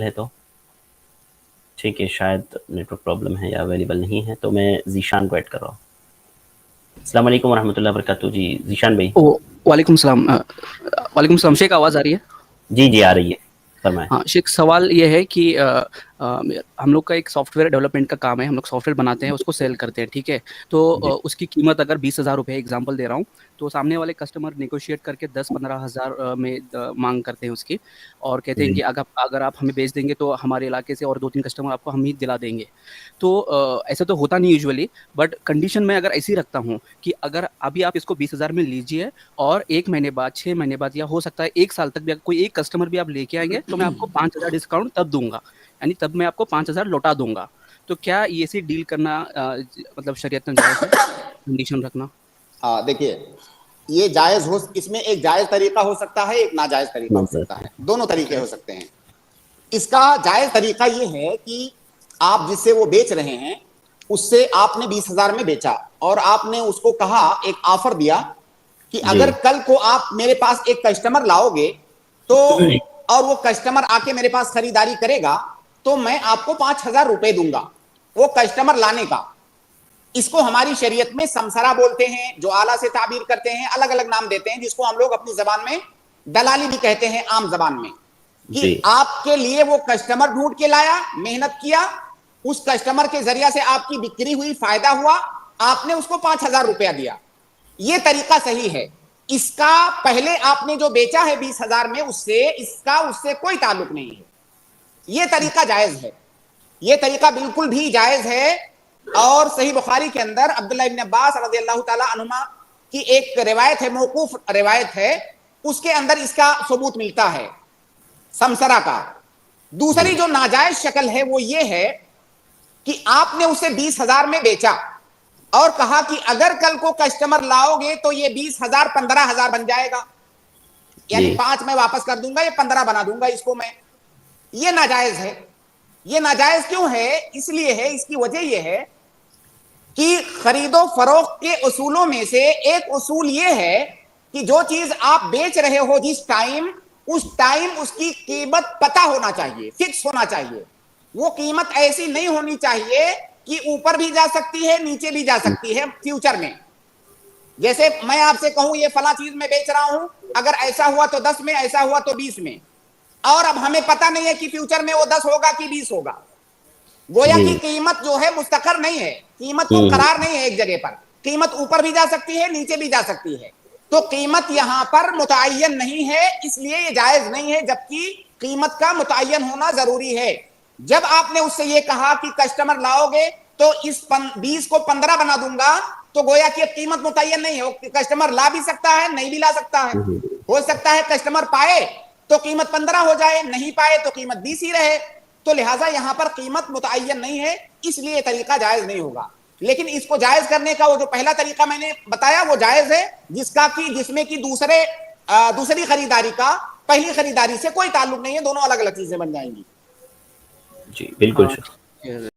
ہے تو ٹھیک ہے، شاید نیٹ ورک پرابلم ہے یا اویلیبل نہیں ہے، تو میں ذیشان کو ایڈ کر رہا ہوں. السلام علیکم ورحمۃ اللہ وبرکاتہ. جی ذیشان بھائی. وعلیکم السلام. وعلیکم السلام شیخ، آواز آ رہی ہے؟ جی جی آ رہی ہے، فرمائیں. ہاں شیخ، سوال یہ ہے کہ ہم لوگ کا ایک سافٹ ویئر ڈیولپمنٹ کا کام ہے. ہم لوگ سافٹ ویئر بناتے ہیں، اس کو سیل کرتے ہیں، ٹھیک ہے. جی تو اس کی قیمت اگر 20,000 روپے ایگزامپل دے رہا ہوں، تو سامنے والے کسٹمر نیگوشیٹ کر کے 10-15 ہزار میں مانگ کرتے ہیں اس کی، اور کہتے ہیں جی کہ اگر آپ ہمیں بیچ دیں گے تو ہمارے علاقے سے اور 2-3 کسٹمر آپ کو ہم ہی دلا دیں گے. تو ایسا تو ہوتا نہیں یوزولی، بٹ کنڈیشن میں اگر ایسی رکھتا ہوں کہ اگر ابھی آپ اس کو 20,000 میں لیجیے، اور 1 مہینے بعد، 6 مہینے بعد، یا ہو سکتا ہے 1 سال تک بھی کوئی ایک کسٹمر بھی آپ لے کے آئیں گے، تو میں آپ کو 5,000 ڈسکاؤنٹ تب دوں گا، یعنی تب میں آپ کو 5,000 لوٹا دوں گا. تو کیا یہ سے ڈیل کرنا مطلب شریعت میں جائز ہے، کنڈیشن رکھنا؟ دیکھیے، یہ جائز ہو، اس میں ایک جائز طریقہ ہو سکتا ہے، ایک ناجائز طریقہ ہو سکتا ہے، دونوں طریقے ہو سکتے ہیں. اس کا جائز طریقہ یہ ہے کہ آپ جس سے وہ بیچ رہے ہیں اس سے آپ نے 20,000 میں بیچا، اور آپ نے اس کو کہا، ایک آفر دیا کہ جی اگر کل کو آپ میرے پاس ایک کسٹمر لاؤ گے تو، اور وہ کسٹمر آ کے میرے پاس خریداری کرے گا، تو میں آپ کو 5,000 روپے دوں گا وہ کسٹمر لانے کا. اس کو ہماری شریعت میں سمسرہ بولتے ہیں، جو آلہ سے تعبیر کرتے ہیں، الگ الگ نام دیتے ہیں، جس کو ہم لوگ اپنی زبان میں دلالی بھی کہتے ہیں، عام زبان میں. کہ جی آپ کے لیے وہ کسٹمر ڈھونڈ کے لایا، محنت کیا، اس کسٹمر کے ذریعہ سے آپ کی بکری ہوئی، فائدہ ہوا، آپ نے اس کو 5,000 روپیہ دیا. یہ طریقہ صحیح ہے. اس کا پہلے آپ نے جو بیچا ہے 20,000 میں، اس سے کوئی تعلق نہیں ہے. یہ طریقہ جائز ہے، یہ طریقہ بالکل بھی جائز ہے. اور صحیح بخاری کے اندر عبداللہ ابن عباس رضی اللہ تعالی عنہما کی ایک روایت ہے، موقوف روایت ہے، اس کے اندر اس کا ثبوت ملتا ہے سمسرہ کا. جی دوسری جو ناجائز شکل ہے وہ یہ ہے کہ آپ نے اسے 20,000 میں بیچا اور کہا کہ اگر کل کو کسٹمر لاؤ گے تو یہ 20,000 15,000 بن جائے گا، یعنی جی 5 میں واپس کر دوں گا، یہ 15 بنا دوں گا اس کو میں. یہ ناجائز ہے. یہ ناجائز کیوں ہے؟ اس لیے ہے، اس کی وجہ یہ ہے کہ خرید و فروخت کے اصولوں میں سے ایک اصول یہ ہے کہ جو چیز آپ بیچ رہے ہو جس ٹائم، اس ٹائم اس کی قیمت پتہ ہونا چاہیے، فکس ہونا چاہیے. وہ قیمت ایسی نہیں ہونی چاہیے کہ اوپر بھی جا سکتی ہے، نیچے بھی جا سکتی ہے فیوچر میں. جیسے میں آپ سے کہوں یہ فلاں چیز میں بیچ رہا ہوں، اگر ایسا ہوا تو 10 میں، ایسا ہوا تو 20 میں، اور اب ہمیں پتہ نہیں ہے کہ فیوچر میں وہ 10 ہوگا کہ 20 ہوگا. گویا جی کی قیمت جو ہے مستقر نہیں ہے، قیمت کو قرار نہیں ہے ایک جگہ پر، قیمت اوپر بھی جا سکتی ہے، نیچے بھی جا سکتی ہے. تو قیمت یہاں پر متعین نہیں ہے، اس لیے یہ جائز نہیں ہے، جبکہ قیمت کا متعین ہونا ضروری ہے. جب آپ نے اس سے یہ کہا کہ کسٹمر لاؤ گے تو اس 20 کو 15 بنا دوں گا، تو گویا کہ قیمت متعین نہیں ہے. کسٹمر لا بھی سکتا ہے، نہیں بھی لا سکتا ہے. ہو سکتا ہے کسٹمر پائے تو قیمت 15 ہو جائے، نہیں پائے تو قیمت 20 ہی رہے. تو لہٰذا یہاں پر قیمت متعین نہیں ہے، اس لیے یہ طریقہ جائز نہیں ہوگا. لیکن اس کو جائز کرنے کا وہ جو پہلا طریقہ میں نے بتایا وہ جائز ہے، جس میں کہ دوسری خریداری کا پہلی خریداری سے کوئی تعلق نہیں ہے، دونوں الگ الگ چیزیں بن جائیں گی. جی بالکل. ہاں